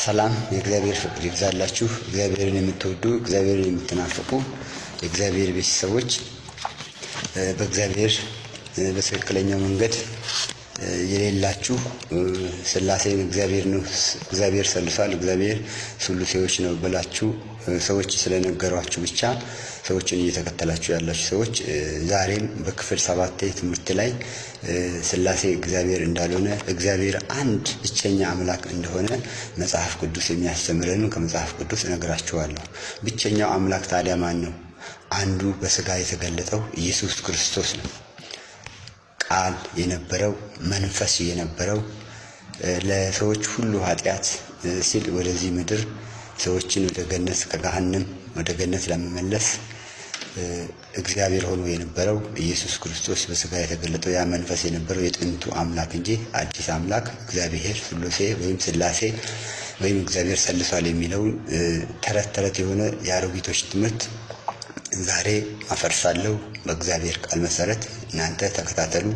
ሰላም የእግዚአብሔር ፍቅር ይብዛላችሁ። እግዚአብሔርን የምትወዱ እግዚአብሔርን የምትናፍቁ የእግዚአብሔር ቤተሰቦች በእግዚአብሔር በትክክለኛው መንገድ የሌላችሁ ሥላሴን እግዚአብሔር ሰልሷል፣ እግዚአብሔር ሥሉሴዎች ነው ብላችሁ ሰዎች ስለነገሯችሁ ብቻ ሰዎችን እየተከተላችሁ ያላችሁ ሰዎች ዛሬም በክፍል 7 ትምህርት ላይ ሥላሴ እግዚአብሔር እንዳልሆነ እግዚአብሔር አንድ ብቸኛ አምላክ እንደሆነ መጽሐፍ ቅዱስ የሚያስተምረን ከመጽሐፍ ቅዱስ እነግራችኋለሁ። ብቸኛው አምላክ ታዲያ ማን ነው? አንዱ በሥጋ የተገለጠው ኢየሱስ ክርስቶስ ነው። ቃል የነበረው መንፈስ የነበረው ለሰዎች ሁሉ ኃጢአት ሲል ወደዚህ ምድር ሰዎችን ወደ ገነት ከገሃነም ወደ ገነት ለመመለስ እግዚአብሔር ሆኖ የነበረው ኢየሱስ ክርስቶስ በሥጋ የተገለጠው ያ መንፈስ የነበረው የጥንቱ አምላክ እንጂ አዲስ አምላክ እግዚአብሔር ሥሉሴ ወይም ሥላሴ ወይም እግዚአብሔር ሰልሷል የሚለውን ተረት የሆነ የአሮጊቶች ትምህርት ዛሬ አፈርሳለሁ። በእግዚአብሔር ቃል መሰረት እናንተ ተከታተሉ።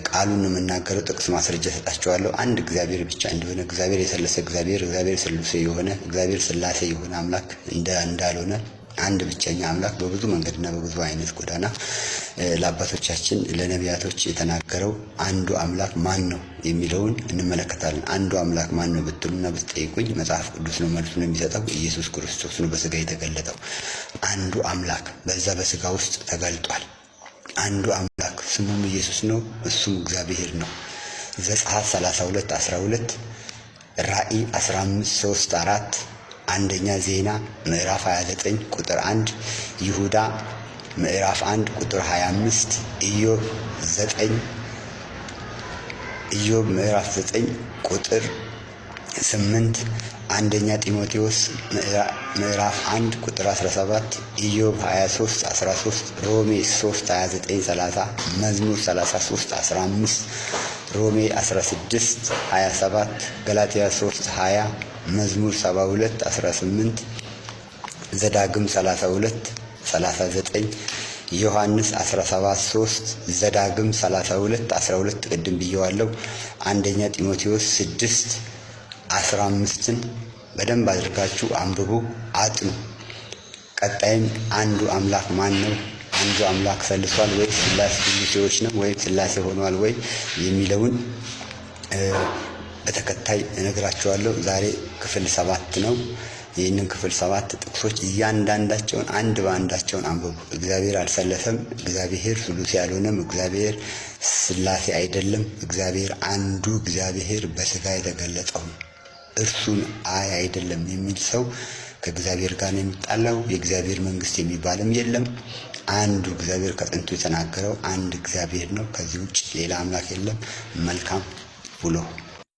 ቃሉን የምናገረው ጥቅስ ማስረጃ ሰጣችኋለሁ። አንድ እግዚአብሔር ብቻ እንደሆነ እግዚአብሔር የሰለሰ እግዚአብሔር ሥሉሴ የሆነ እግዚአብሔር ሥላሴ የሆነ አምላክ እንዳልሆነ አንድ ብቸኛ አምላክ በብዙ መንገድና በብዙ አይነት ጎዳና ለአባቶቻችን ለነቢያቶች የተናገረው አንዱ አምላክ ማን ነው የሚለውን እንመለከታለን። አንዱ አምላክ ማን ነው ብትሉና ብትጠይቁኝ መጽሐፍ ቅዱስ ነው መልሱን የሚሰጠው። ኢየሱስ ክርስቶስ ነው በሥጋ የተገለጠው። አንዱ አምላክ በዛ በሥጋ ውስጥ ተገልጧል። አንዱ አምላክ ስሙም ኢየሱስ ነው፣ እሱም እግዚአብሔር ነው። ዘጸአት 32:12 ራእይ 15:3-4 አንደኛ ዜና ምዕራፍ 29 ቁጥር 1 ይሁዳ ምዕራፍ 1 ቁጥር 25 ኢዮብ ምዕራፍ 9 ቁጥር 8 አንደኛ ጢሞቴዎስ ምዕራፍ 1 ቁጥር 17 ኢዮብ 23:13 ሮሜ 3:29-30 መዝሙር 33:15 ሮሜ 16:27 ገላትያ 3:20 መዝሙር 72:18 ዘዳግም 32:39 ዮሐንስ 17:3 ዘዳግም 32:12 ቅድም ብየዋለሁ። አንደኛ ጢሞቴዎስ 6:15ን በደንብ አድርጋችሁ አንብቡ፣ አጥኑ። ቀጣይም አንዱ አምላክ ማን ነው? አንዱ አምላክ ሰልሷል ወይ ሥሉሴዎች ነው ወይ ሥላሴ ሆኗል ወይ የሚለውን በተከታይ እነግራችኋለሁ። ዛሬ ክፍል 7 ነው። ይህንን ክፍል 7 ጥቅሶች እያንዳንዳቸውን አንድ በአንዳቸውን አንብቡ። እግዚአብሔር አልሰለሰም፣ እግዚአብሔር ሥሉሴ አልሆነም፣ እግዚአብሔር ሥላሴ አይደለም። እግዚአብሔር አንዱ እግዚአብሔር በሥጋ የተገለጠው እርሱን አይደለም የሚል ሰው ከእግዚአብሔር ጋር ነው የሚጣላው። የእግዚአብሔር መንግሥት የሚባልም የለም። አንዱ እግዚአብሔር ከጥንቱ የተናገረው አንድ እግዚአብሔር ነው። ከዚህ ውጭ ሌላ አምላክ የለም። መልካም ውሎ